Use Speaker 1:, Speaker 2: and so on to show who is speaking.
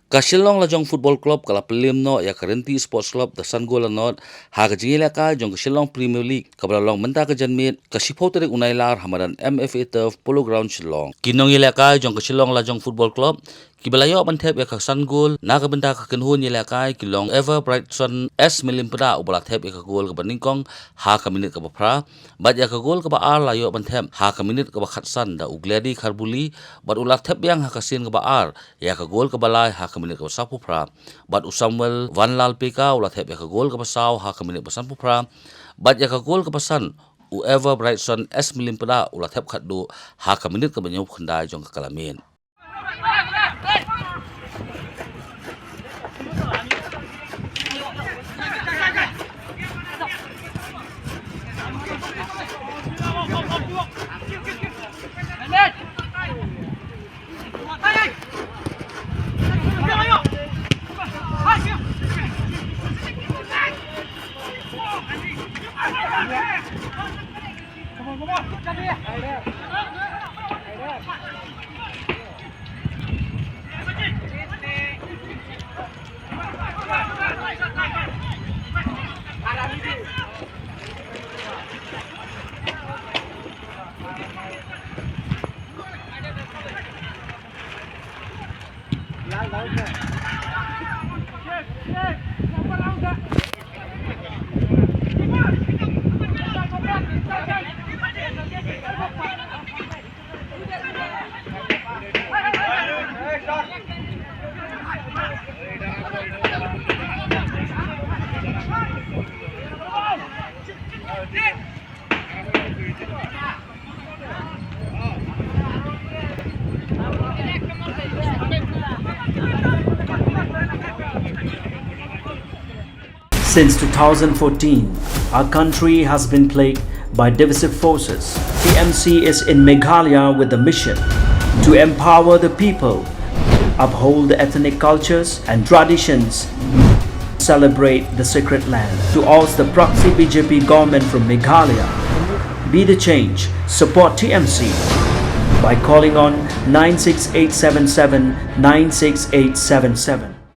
Speaker 1: Ka Shillong Lajong Football Club kala Pynliem no ya ka Ryntih Sports Club da Sangol not ha ka Jylla ka Jong ka Shillong Premier League ka long bynta ka janmit ka Shipho tarik unailar hamadan MFA Turf Polo Ground Shillong. Kinong Jylla ka Jong ka Shillong Lajong Football Club kibalayo bantep ya ka Sangol na ka bynta ka Kenhun Jylla ka kilong Ever Bright Sun S Milim pada ubala tep ya ka gol ka baningkong ha ka minit ka pra bat ya ka gol ka ba ar layo bantep ha ka minit ka ba khatsan da ugledi kharbuli bat ulat tep yang ha ka sin ka ba ar ya ka gol ka balai ha ka minit ka sapu pra bat usamwel van lal pika ulat tep ya ka gol ka basaw ha ka minit ba sapu pra bat ya ka gol ka pasan Ever Bright Sun S Milim pada ulat tep khatdu ha ka minit ka banyaw khandai jong ka kalamin.
Speaker 2: Since 2014, our country has been plagued by divisive forces. TMC is in Meghalaya with the mission to empower the people, uphold the ethnic cultures and traditions, celebrate the sacred land. To oust the proxy BJP government from Meghalaya, be the change, support TMC by calling on 96877 96877.